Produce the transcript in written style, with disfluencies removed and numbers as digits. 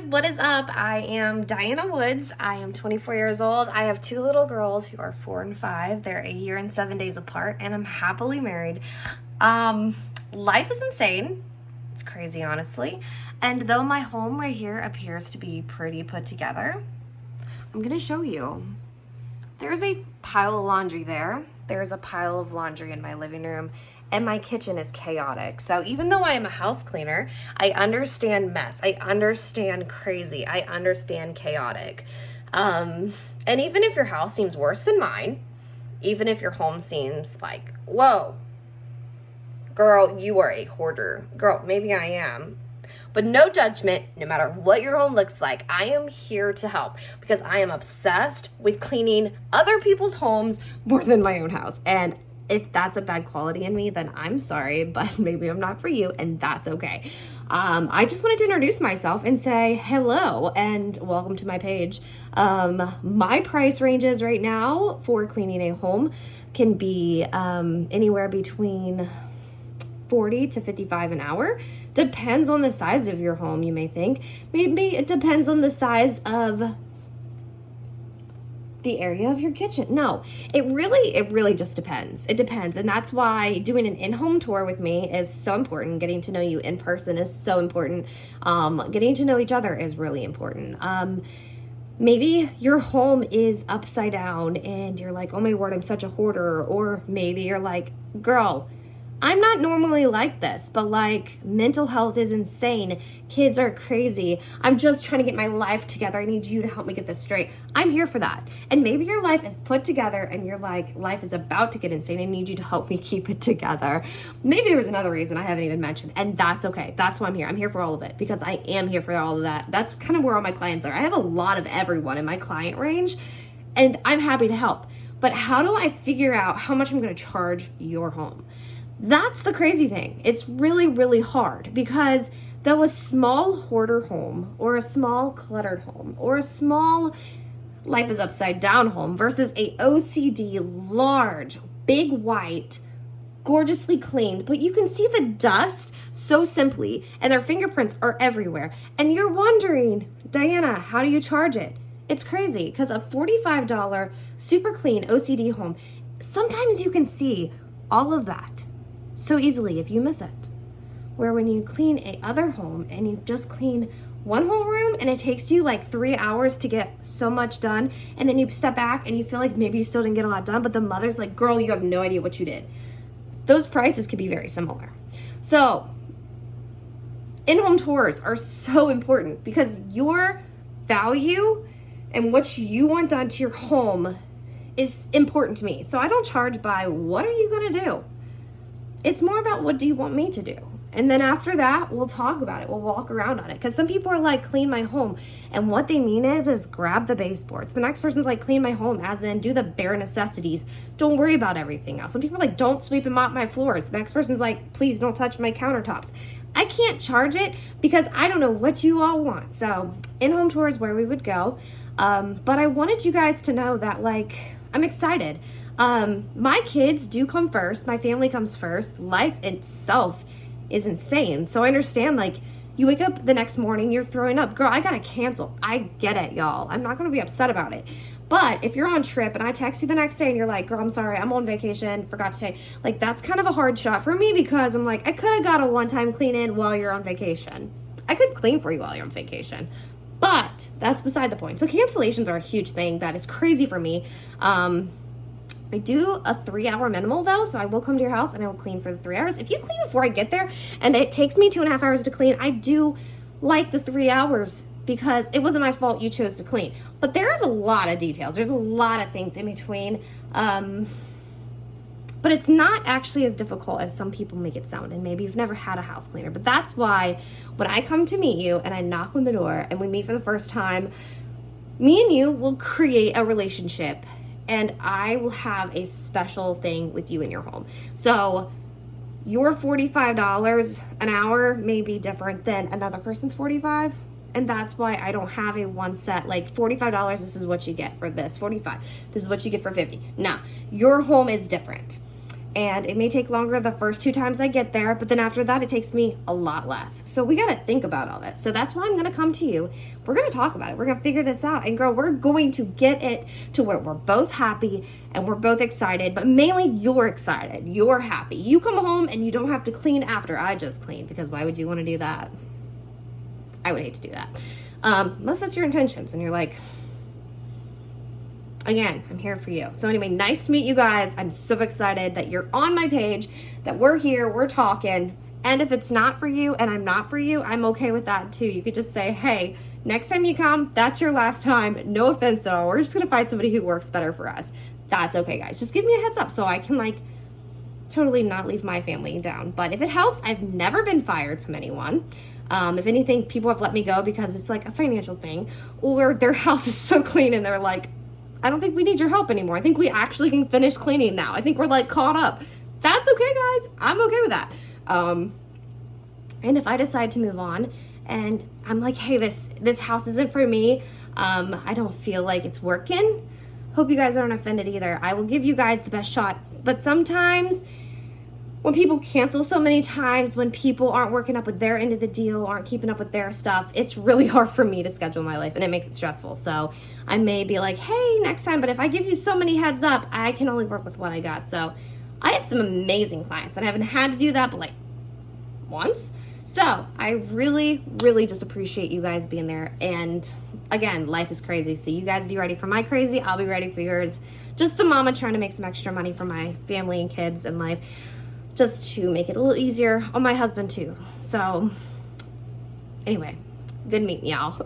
guys, what is up? I am Diana Woods. I am 24 years old. I have two little girls who are 4 and 5. They're a year and 7 days apart, and I'm happily married. Life is insane. It's crazy, honestly. And though my home right here appears to be pretty put together, I'm gonna show you. There's a pile of laundry there. There's a pile of laundry in my living room, and my kitchen is chaotic. So even though I am a house cleaner, I understand mess. I understand crazy. I understand chaotic. And even if your house seems worse than mine, even if your home seems like, whoa, girl, you are a hoarder. Girl, maybe I am. But no judgment, no matter what your home looks like. I am here to help because I am obsessed with cleaning other people's homes more than my own house. And if that's a bad quality in me, then I'm sorry, but maybe I'm not for you, and that's okay. I just wanted to introduce myself and say hello and welcome to my page. My price ranges right now for cleaning a home can be anywhere between $40 to $55 an hour. Depends on the size of your home, you may think. Maybe it depends on the size of the area of your kitchen. No, it really just depends. It depends. And that's why doing an in-home tour with me is so important. Getting to know you in person is so important. Getting to know each other is really important. Maybe your home is upside down and you're like, oh my word, I'm such a hoarder. Or maybe you're like, girl, I'm not normally like this, but like mental health is insane. Kids are crazy. I'm just trying to get my life together. I need you to help me get this straight. I'm here for that. And maybe your life is put together and you're like, life is about to get insane. I need you to help me keep it together. Maybe there was another reason I haven't even mentioned, and that's okay. That's why I'm here. I'm here for all of it because I am here for all of that. That's kind of where all my clients are. I have a lot of everyone in my client range and I'm happy to help. But how do I figure out how much I'm going to charge your home? That's the crazy thing. It's really hard because though a small hoarder home or a small cluttered home or a small life is upside down home versus a OCD large, big white, gorgeously cleaned, but you can see the dust so simply and their fingerprints are everywhere. And you're wondering, Diana, how do you charge it? It's crazy because a $45 super clean OCD home, sometimes you can see all of that so easily if you miss it. Where when you clean a other home and you just clean one whole room and it takes you like 3 hours to get so much done, and then you step back and you feel like maybe you still didn't get a lot done, but the mother's like, girl, you have no idea what you did. Those prices could be very similar. So in-home tours are so important because your value and what you want done to your home is important to me. So I don't charge by what are you gonna do? It's more about what do you want me to do? And then after that, we'll talk about it. We'll walk around on it. Because some people are like, clean my home. And what they mean is grab the baseboards. The next person's like, clean my home, as in do the bare necessities. Don't worry about everything else. Some people are like, don't sweep and mop my floors. The next person's like, please don't touch my countertops. I can't charge it because I don't know what you all want. So in-home tour is where we would go. But I wanted you guys to know that like, I'm excited. My kids do come first. My family comes first. Life itself is insane. So I understand, like, you wake up the next morning, you're throwing up. Girl, I gotta cancel. I get it, y'all. I'm not gonna be upset about it. But if you're on trip and I text you the next day and you're like, girl, I'm sorry, I'm on vacation, forgot to take, like, that's kind of a hard shot for me because I'm like, I could have got a one-time clean in while you're on vacation. I could clean for you while you're on vacation. But that's beside the point. So cancellations are a huge thing. That is crazy for me. I do a 3-hour minimal though, so I will come to your house and I will clean for the 3 hours. If you clean before I get there and it takes me 2.5 hours to clean, I do like the 3 hours because it wasn't my fault you chose to clean. But there's a lot of details. There's a lot of things in between. But it's not actually as difficult as some people make it sound. And maybe you've never had a house cleaner. But that's why when I come to meet you and I knock on the door and we meet for the first time, me and you will create a relationship. And I will have a special thing with you in your home. So your $45 an hour may be different than another person's $45. And that's why I don't have a one set, like $45, this is what you get for this. $45, this is what you get for $50. Now, your home is different. And it may take longer the first 2 times I get there, but then after that, it takes me a lot less. So we got to think about all this. So that's why I'm going to come to you. We're going to talk about it. We're going to figure this out. And girl, we're going to get it to where we're both happy and we're both excited, but mainly you're excited. You're happy. You come home and you don't have to clean after I just cleaned, because why would you want to do that? I would hate to do that. Unless that's your intentions and you're like, again, I'm here for you. So anyway, nice to meet you guys. I'm so excited that you're on my page, that we're here, we're talking. And if it's not for you and I'm not for you, I'm okay with that too. You could just say, hey, next time you come, that's your last time. No offense at all. We're just going to find somebody who works better for us. That's okay, guys. Just give me a heads up so I can totally not leave my family down. But if it helps, I've never been fired from anyone. If anything, people have let me go because it's a financial thing, or their house is so clean and they're like, I don't think we need your help anymore. I think we actually can finish cleaning now. I think we're caught up. That's okay, guys. I'm okay with that. And if I decide to move on and I'm like, hey, this house isn't for me, I don't feel like it's working, hope you guys aren't offended either. I will give you guys the best shot. But sometimes when people cancel so many times, when people aren't working up with their end of the deal, aren't keeping up with their stuff, it's really hard for me to schedule my life and it makes it stressful. So I may be like, hey, next time, but if I give you so many heads up, I can only work with what I got. So I have some amazing clients and I haven't had to do that, but once. So I really, really just appreciate you guys being there. And again, life is crazy. So you guys be ready for my crazy. I'll be ready for yours. Just a mama trying to make some extra money for my family and kids and life, just to make it a little easier on my husband too. So anyway, good meeting y'all.